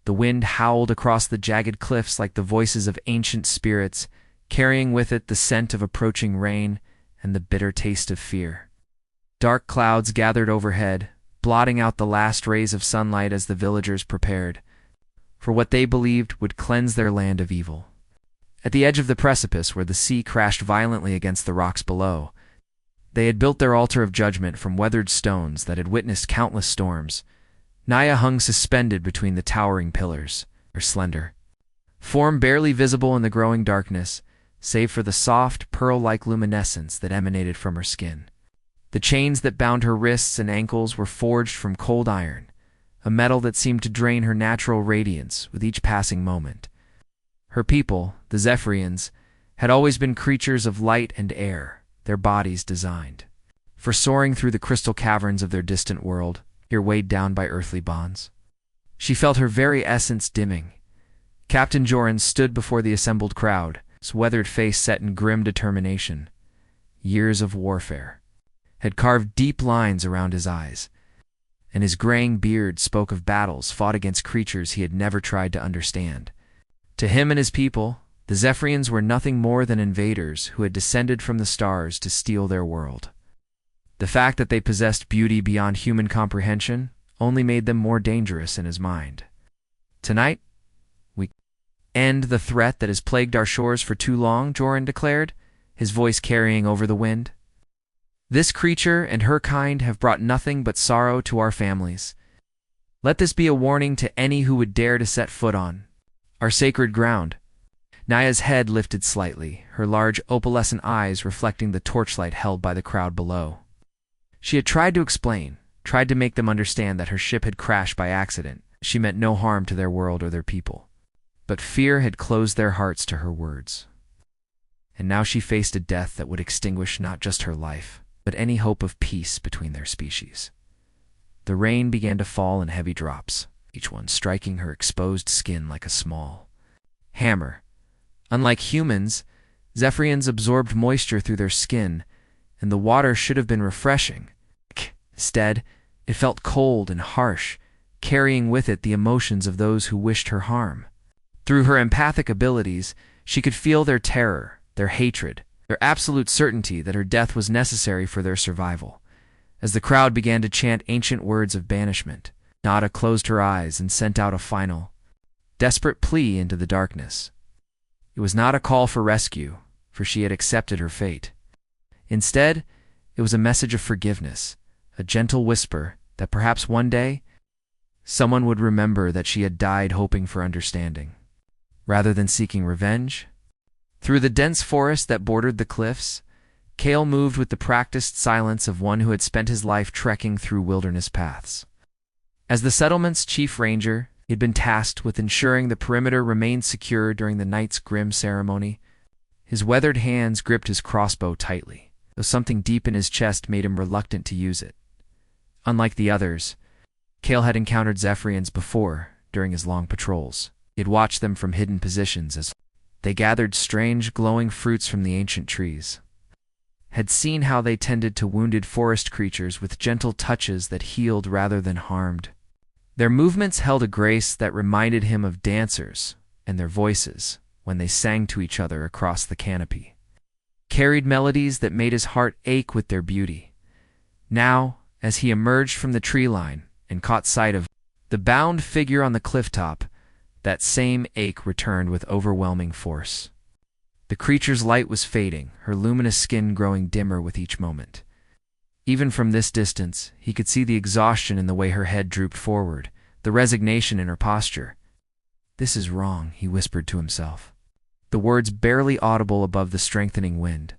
The wind howled across the jagged cliffs like the voices of ancient spirits, carrying with it the scent of approaching rain and the bitter taste of fear. Dark clouds gathered overhead, blotting out the last rays of sunlight as the villagers prepared for what they believed would cleanse their land of evil. At the edge of the precipice, where the sea crashed violently against the rocks below, they had built their altar of judgment from weathered stones that had witnessed countless storms. Naya hung suspended between the towering pillars, her slender form barely visible in the growing darkness, save for the soft, pearl-like luminescence that emanated from her skin. The chains that bound her wrists and ankles were forged from cold iron, a metal that seemed to drain her natural radiance with each passing moment. Her people, the Zephyrians, had always been creatures of light and air, their bodies designed for soaring through the crystal caverns of their distant world, here weighed down by earthly bonds. She felt her very essence dimming. Captain Joran stood before the assembled crowd, his weathered face set in grim determination. Years of warfare had carved deep lines around his eyes, and his graying beard spoke of battles fought against creatures he had never tried to understand. To him and his people, the Zephyrians were nothing more than invaders who had descended from the stars to steal their world. The fact that they possessed beauty beyond human comprehension only made them more dangerous in his mind. Tonight, we end the threat that has plagued our shores for too long, Joran declared, his voice carrying over the wind. This creature and her kind have brought nothing but sorrow to our families. Let this be a warning to any who would dare to set foot on our sacred ground. Naya's head lifted slightly, her large opalescent eyes reflecting the torchlight held by the crowd below. She had tried to explain, tried to make them understand that her ship had crashed by accident. She meant no harm to their world or their people. But fear had closed their hearts to her words. And now she faced a death that would extinguish not just her life, but any hope of peace between their species. The rain began to fall in heavy drops, each one striking her exposed skin like a small hammer. Unlike humans, Zephyrians absorbed moisture through their skin, and the water should have been refreshing. Instead, it felt cold and harsh, carrying with it the emotions of those who wished her harm. Through her empathic abilities, she could feel their terror, their hatred, their absolute certainty that her death was necessary for their survival. As the crowd began to chant ancient words of banishment, Nada closed her eyes and sent out a final, desperate plea into the darkness. It was not a call for rescue, for she had accepted her fate. Instead, it was a message of forgiveness, a gentle whisper that perhaps one day someone would remember that she had died hoping for understanding, rather than seeking revenge. Through the dense forest that bordered the cliffs, Kale moved with the practiced silence of one who had spent his life trekking through wilderness paths. As the settlement's chief ranger, he had been tasked with ensuring the perimeter remained secure during the night's grim ceremony. His weathered hands gripped his crossbow tightly, though something deep in his chest made him reluctant to use it. Unlike the others, Kale had encountered Zephyrians before during his long patrols. He had watched them from hidden positions as they gathered strange, glowing fruits from the ancient trees, had seen how they tended to wounded forest creatures with gentle touches that healed rather than harmed. Their movements held a grace that reminded him of dancers, and their voices, when they sang to each other across the canopy, carried melodies that made his heart ache with their beauty. Now, as he emerged from the tree line and caught sight of the bound figure on the clifftop, that same ache returned with overwhelming force. The creature's light was fading, her luminous skin growing dimmer with each moment. Even from this distance, he could see the exhaustion in the way her head drooped forward, the resignation in her posture. "This is wrong," he whispered to himself, the words barely audible above the strengthening wind.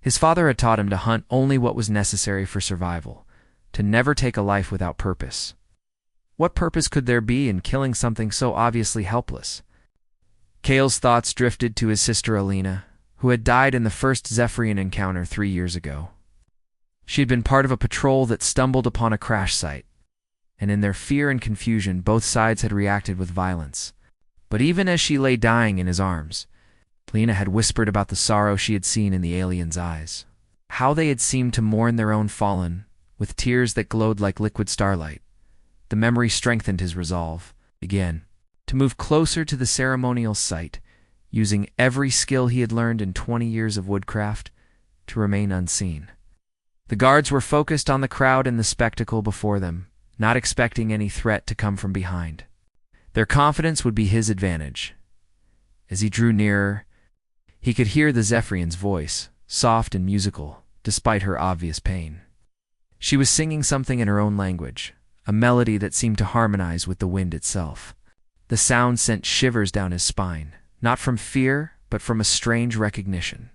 His father had taught him to hunt only what was necessary for survival, to never take a life without purpose. What purpose could there be in killing something so obviously helpless? Kale's thoughts drifted to his sister Alina, who had died in the first Zephyrian encounter 3 years ago. She had been part of a patrol that stumbled upon a crash site, and in their fear and confusion both sides had reacted with violence. But even as she lay dying in his arms, Alina had whispered about the sorrow she had seen in the aliens' eyes, how they had seemed to mourn their own fallen, with tears that glowed like liquid starlight. The memory strengthened his resolve. Again, to move closer to the ceremonial site, using every skill he had learned in 20 years of woodcraft to remain unseen. The guards were focused on the crowd and the spectacle before them, not expecting any threat to come from behind. Their confidence would be his advantage. As he drew nearer, he could hear the Zephyrian's voice, soft and musical, despite her obvious pain. She was singing something in her own language, a melody that seemed to harmonize with the wind itself. The sound sent shivers down his spine, not from fear, but from a strange recognition.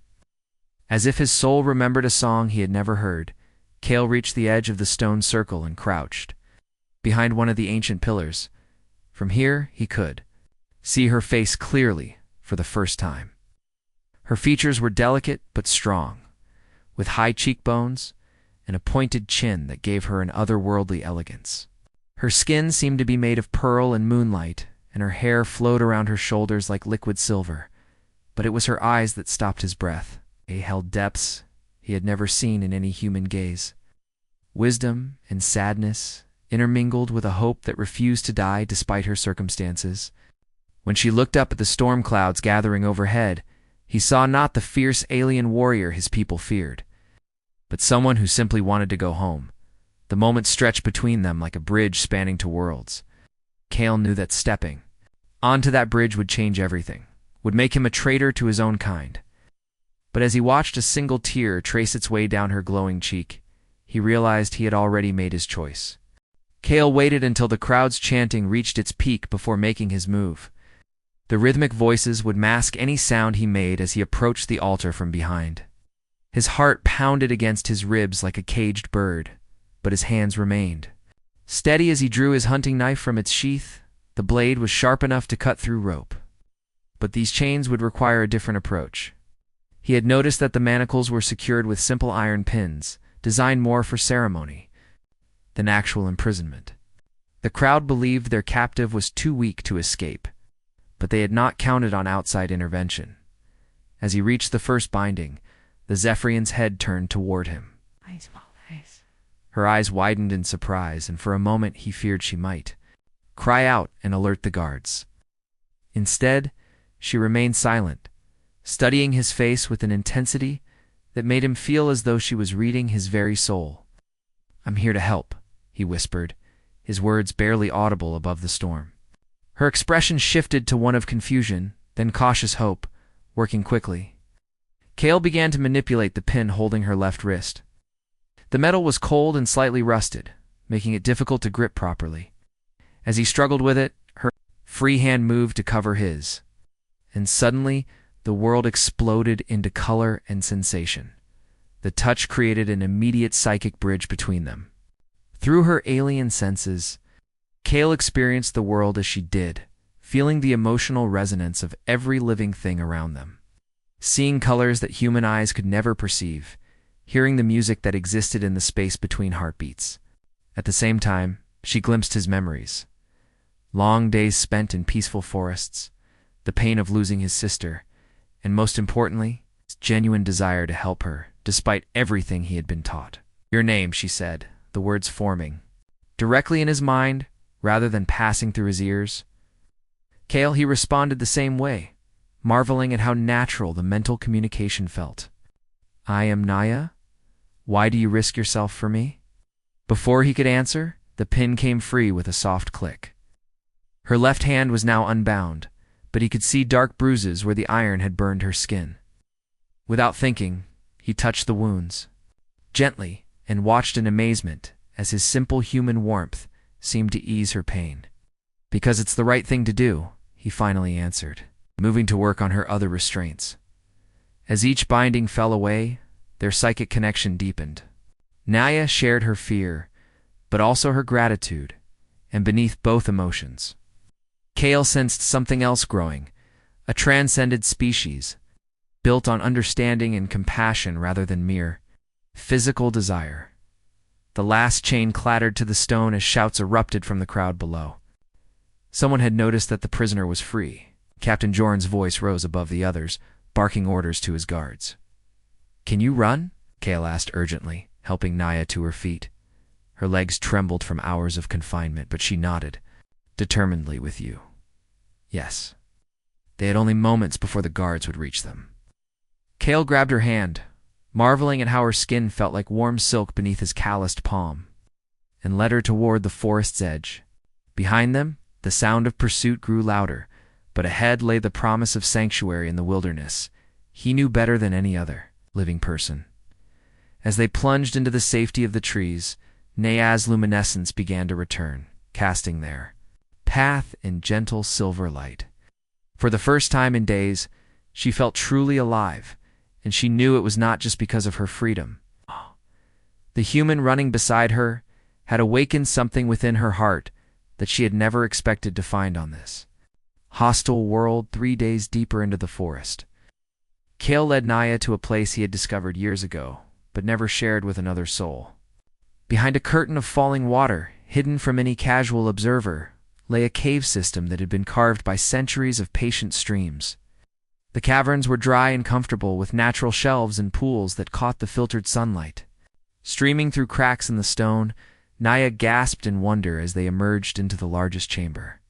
As if his soul remembered a song he had never heard, Kale reached the edge of the stone circle and crouched, behind one of the ancient pillars. From here, he could see her face clearly for the first time. Her features were delicate but strong, with high cheekbones and a pointed chin that gave her an otherworldly elegance. Her skin seemed to be made of pearl and moonlight, and her hair flowed around her shoulders like liquid silver. But it was her eyes that stopped his breath. They held depths he had never seen in any human gaze. Wisdom and sadness intermingled with a hope that refused to die despite her circumstances. When she looked up at the storm clouds gathering overhead, he saw not the fierce alien warrior his people feared, but someone who simply wanted to go home. The moment stretched between them like a bridge spanning two worlds. Kale knew that stepping onto that bridge would change everything, would make him a traitor to his own kind. But as he watched a single tear trace its way down her glowing cheek, he realized he had already made his choice. Kale waited until the crowd's chanting reached its peak before making his move. The rhythmic voices would mask any sound he made as he approached the altar from behind. His heart pounded against his ribs like a caged bird, but his hands remained steady as he drew his hunting knife from its sheath. The blade was sharp enough to cut through rope. But these chains would require a different approach. He had noticed that the manacles were secured with simple iron pins, designed more for ceremony than actual imprisonment. The crowd believed their captive was too weak to escape, but they had not counted on outside intervention. As he reached the first binding, the Zephyrian's head turned toward him. Her eyes widened in surprise, and for a moment he feared she might cry out and alert the guards. Instead, she remained silent, studying his face with an intensity that made him feel as though she was reading his very soul. "I'm here to help," he whispered, his words barely audible above the storm. Her expression shifted to one of confusion, then cautious hope, working quickly. Kale began to manipulate the pin holding her left wrist. The metal was cold and slightly rusted, making it difficult to grip properly. As he struggled with it, her free hand moved to cover his, and suddenly the world exploded into color and sensation. The touch created an immediate psychic bridge between them. Through her alien senses, Kale experienced the world as she did, feeling the emotional resonance of every living thing around them. Seeing colors that human eyes could never perceive, hearing the music that existed in the space between heartbeats. At the same time, she glimpsed his memories. Long days spent in peaceful forests, the pain of losing his sister, and most importantly, his genuine desire to help her, despite everything he had been taught. "Your name," she said, the words forming directly in his mind rather than passing through his ears. Kale, he responded the same way, marveling at how natural the mental communication felt. "I am Naya. Why do you risk yourself for me?" Before he could answer, the pin came free with a soft click. Her left hand was now unbound, but he could see dark bruises where the iron had burned her skin. Without thinking, he touched the wounds, gently, and watched in amazement as his simple human warmth seemed to ease her pain. "Because it's the right thing to do," he finally answered, moving to work on her other restraints. As each binding fell away, their psychic connection deepened. Naya shared her fear, but also her gratitude, and beneath both emotions, Kale sensed something else growing, a transcended species, built on understanding and compassion rather than mere physical desire. The last chain clattered to the stone as shouts erupted from the crowd below. Someone had noticed that the prisoner was free. Captain Jorn's voice rose above the others, barking orders to his guards. "Can you run?" Kale asked urgently, helping Naya to her feet. Her legs trembled from hours of confinement, but she nodded, determinedly. "With you." Yes. They had only moments before the guards would reach them. Cale grabbed her hand, marveling at how her skin felt like warm silk beneath his calloused palm, and led her toward the forest's edge. Behind them, the sound of pursuit grew louder, but ahead lay the promise of sanctuary in the wilderness. He knew better than any other living person. As they plunged into the safety of the trees, Naaya's luminescence began to return, casting their path in gentle silver light. For the first time in days, she felt truly alive, and she knew it was not just because of her freedom. The human running beside her had awakened something within her heart that she had never expected to find on this hostile world 3 days deeper into the forest. Cale led Naaya to a place he had discovered years ago, but never shared with another soul. Behind a curtain of falling water, hidden from any casual observer, lay a cave system that had been carved by centuries of patient streams. The caverns were dry and comfortable, with natural shelves and pools that caught the filtered sunlight. Streaming through cracks in the stone, Naaya gasped in wonder as they emerged into the largest chamber.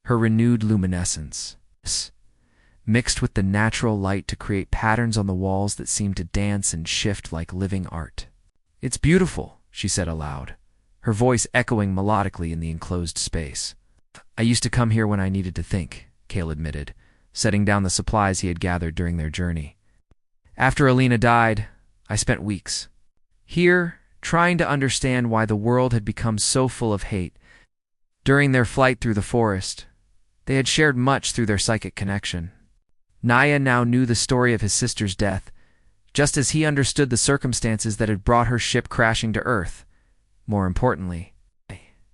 Her renewed luminescence mixed with the natural light to create patterns on the walls that seemed to dance and shift like living art. "It's beautiful," she said aloud, her voice echoing melodically in the enclosed space. "I used to come here when I needed to think," Cale admitted, setting down the supplies he had gathered during their journey. "After Alina died, I spent weeks here, trying to understand why the world had become so full of hate. During their flight through the forest, they had shared much through their psychic connection. Naaya now knew the story of his sister's death, just as he understood the circumstances that had brought her ship crashing to Earth. More importantly,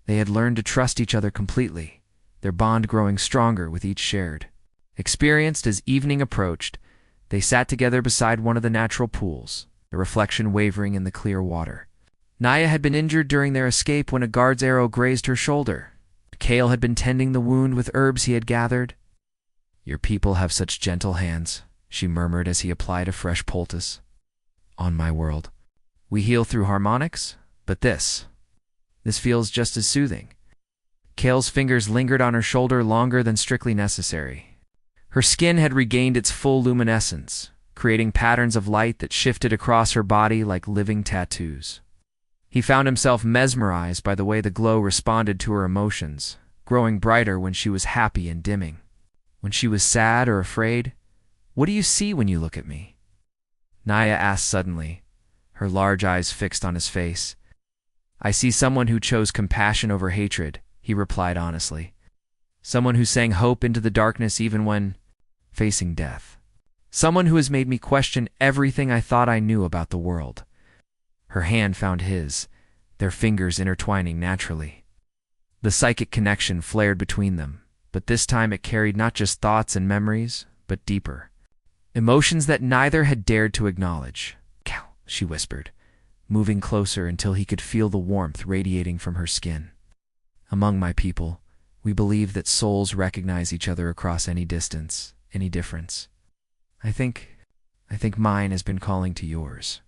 they had learned to trust each other completely, their bond growing stronger with each shared experience. As evening approached, they sat together beside one of the natural pools, the reflection wavering in the clear water. Naaya had been injured during their escape when a guard's arrow grazed her shoulder. Cale had been tending the wound with herbs he had gathered. "Your people have such gentle hands," she murmured as he applied a fresh poultice. "On my world, we heal through harmonics, but this feels just as soothing." Cale's fingers lingered on her shoulder longer than strictly necessary. Her skin had regained its full luminescence, creating patterns of light that shifted across her body like living tattoos. He found himself mesmerized by the way the glow responded to her emotions, growing brighter when she was happy and dimming when she was sad or afraid. "What do you see when you look at me?" Naaya asked suddenly, her large eyes fixed on his face. "I see someone who chose compassion over hatred," he replied honestly. "Someone who sang hope into the darkness even when facing death. Someone who has made me question everything I thought I knew about the world." Her hand found his, their fingers intertwining naturally. The psychic connection flared between them, but this time it carried not just thoughts and memories, but deeper emotions that neither had dared to acknowledge. "Cal," she whispered, moving closer until he could feel the warmth radiating from her skin. "Among my people, we believe that souls recognize each other across any distance, any difference. I think mine has been calling to yours."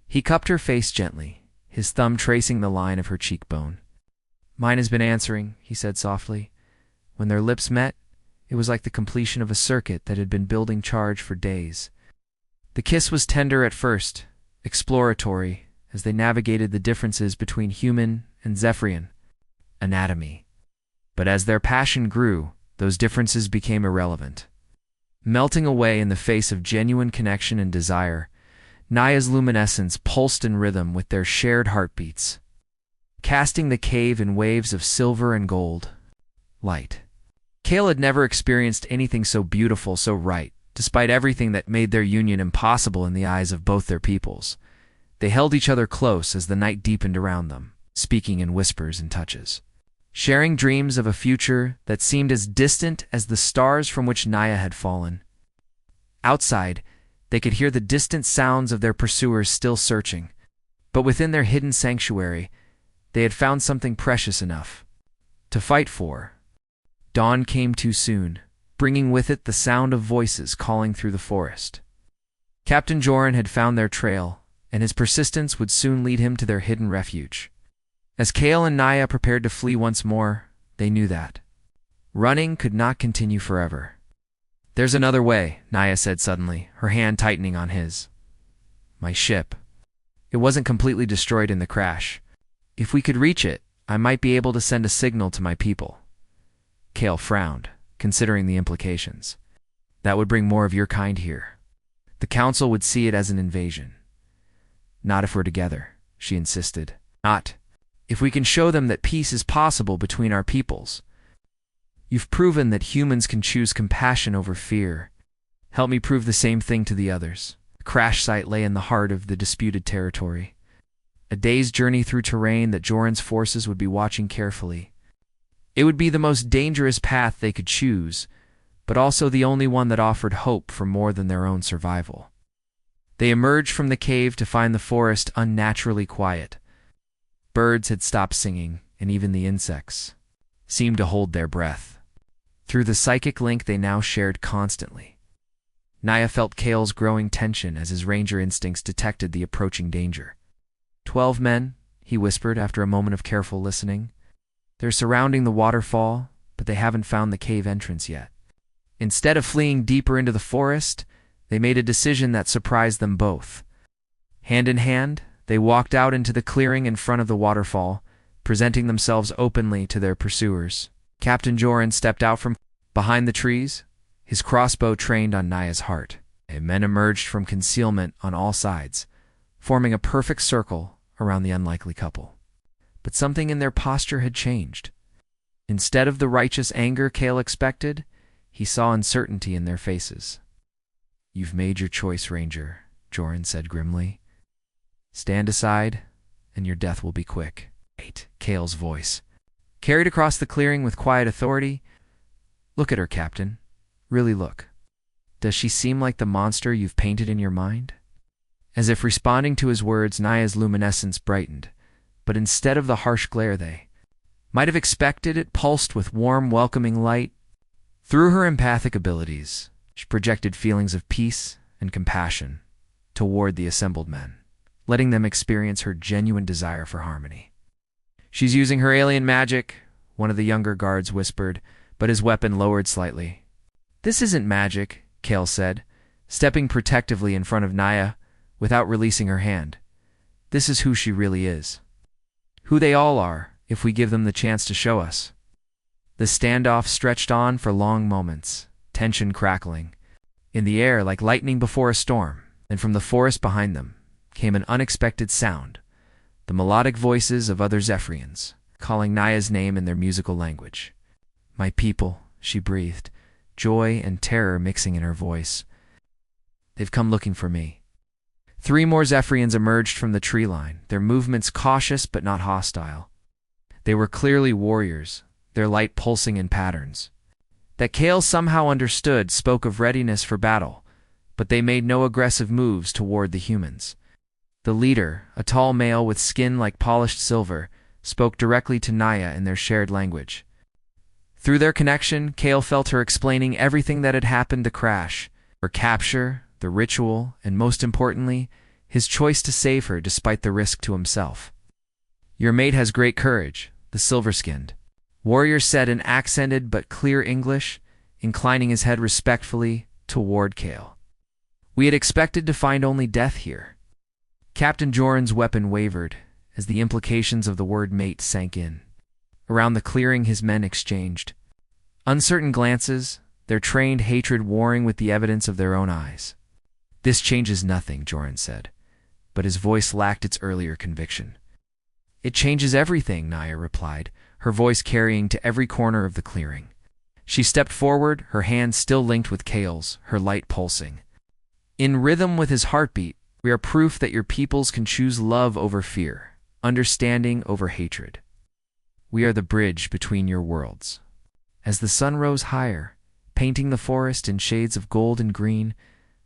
He cupped her face gently, his thumb tracing the line of her cheekbone. "Mine has been answering," he said softly. When their lips met, it was like the completion of a circuit that had been building charge for days. The kiss was tender at first, exploratory, as they navigated the differences between human and Zephyrian anatomy. But as their passion grew, those differences became irrelevant. Melting away in the face of genuine connection and desire, Naaya's luminescence pulsed in rhythm with their shared heartbeats, casting the cave in waves of silver and gold light. Cale had never experienced anything so beautiful, so right, despite everything that made their union impossible in the eyes of both their peoples. They held each other close as the night deepened around them, speaking in whispers and touches, sharing dreams of a future that seemed as distant as the stars from which Naaya had fallen. Outside, they could hear the distant sounds of their pursuers still searching, but within their hidden sanctuary, they had found something precious enough to fight for. Dawn came too soon, bringing with it the sound of voices calling through the forest. Captain Joran had found their trail, and his persistence would soon lead him to their hidden refuge. As Cale and Naaya prepared to flee once more, they knew that Running could not continue forever. "There's another way," Naya said suddenly, her hand tightening on his. "My ship. It wasn't completely destroyed in the crash. If we could reach it, I might be able to send a signal to my people." Kale frowned, considering the implications. "That would bring more of your kind here. The council would see it as an invasion." "Not if we're together," she insisted. "Not if we can show them that peace is possible between our peoples. You've proven that humans can choose compassion over fear. Help me prove the same thing to the others." The crash site lay in the heart of the disputed territory. A day's journey through terrain that Joran's forces would be watching carefully. It would be the most dangerous path they could choose, but also the only one that offered hope for more than their own survival. They emerged from the cave to find the forest unnaturally quiet. Birds had stopped singing, and even the insects seemed to hold their breath. Through the psychic link they now shared constantly, Naya felt Kale's growing tension as his ranger instincts detected the approaching danger. 12 men, he whispered after a moment of careful listening. "They're surrounding the waterfall, but they haven't found the cave entrance yet." Instead of fleeing deeper into the forest, they made a decision that surprised them both. Hand in hand, they walked out into the clearing in front of the waterfall, presenting themselves openly to their pursuers. Captain Joran stepped out from behind the trees, his crossbow trained on Naya's heart. Men emerged from concealment on all sides, forming a perfect circle around the unlikely couple. But something in their posture had changed. Instead of the righteous anger Kale expected, he saw uncertainty in their faces. "You've made your choice, Ranger," Joran said grimly. "Stand aside, and your death will be quick." "Wait," Kale's voice carried across the clearing with quiet authority. "Look at her, Captain. Really look. Does she seem like the monster you've painted in your mind?" As if responding to his words, Naya's luminescence brightened, but instead of the harsh glare they might have expected, it pulsed with warm, welcoming light. Through her empathic abilities, she projected feelings of peace and compassion toward the assembled men, letting them experience her genuine desire for harmony. "She's using her alien magic," one of the younger guards whispered, but his weapon lowered slightly. "This isn't magic," Kale said, stepping protectively in front of Naya without releasing her hand. "This is who she really is. Who they all are, if we give them the chance to show us." The standoff stretched on for long moments, tension crackling in the air like lightning before a storm, and from the forest behind them came an unexpected sound, the melodic voices of other Zephyrians, calling Naya's name in their musical language. "My people," she breathed, joy and terror mixing in her voice. "They've come looking for me." 3 more Zephyrians emerged from the tree line, their movements cautious but not hostile. They were clearly warriors, their light pulsing in patterns that Kale somehow understood spoke of readiness for battle, but they made no aggressive moves toward the humans. The leader, a tall male with skin like polished silver, spoke directly to Naya in their shared language. Through their connection, Kale felt her explaining everything that had happened to Crash, her capture, the ritual, and most importantly, his choice to save her despite the risk to himself. "Your mate has great courage," the silver-skinned warrior said in accented but clear English, inclining his head respectfully toward Kale. "We had expected to find only death here." Captain Joran's weapon wavered as the implications of the word mate sank in. Around the clearing his men exchanged uncertain glances, their trained hatred warring with the evidence of their own eyes. "This changes nothing," Joran said, but his voice lacked its earlier conviction. "It changes everything," Naya replied, her voice carrying to every corner of the clearing. She stepped forward, her hand still linked with Kale's, her light pulsing. "In rhythm with his heartbeat, we are proof that your peoples can choose love over fear, understanding over hatred. We are the bridge between your worlds." As the sun rose higher, painting the forest in shades of gold and green,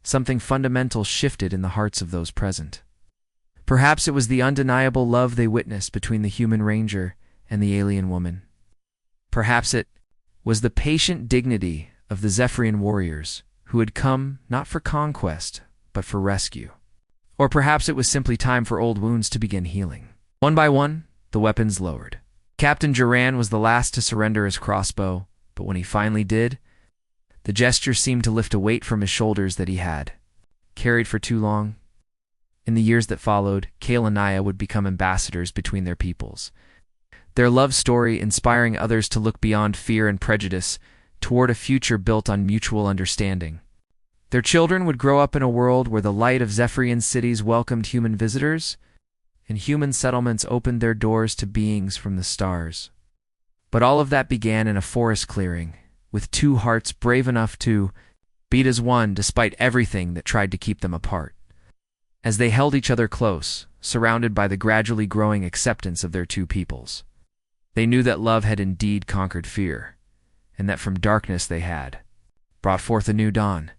something fundamental shifted in the hearts of those present. Perhaps it was the undeniable love they witnessed between the human ranger and the alien woman. Perhaps it was the patient dignity of the Zephyrian warriors who had come not for conquest, but for rescue. Or perhaps it was simply time for old wounds to begin healing. One by one, the weapons lowered. Captain Joran was the last to surrender his crossbow, but but when he finally did, the gesture seemed to lift a weight from his shoulders that he had carried for too long. In the years that followed, Kale and Naya would become ambassadors between their peoples, their love story inspiring others to look beyond fear and prejudice toward a future built on mutual understanding. Their children would grow up in a world where the light of Zephyrian cities welcomed human visitors, and human settlements opened their doors to beings from the stars. But all of that began in a forest clearing, with two hearts brave enough to beat as one despite everything that tried to keep them apart. As they held each other close, surrounded by the gradually growing acceptance of their two peoples, they knew that love had indeed conquered fear, and that from darkness they had brought forth a new dawn.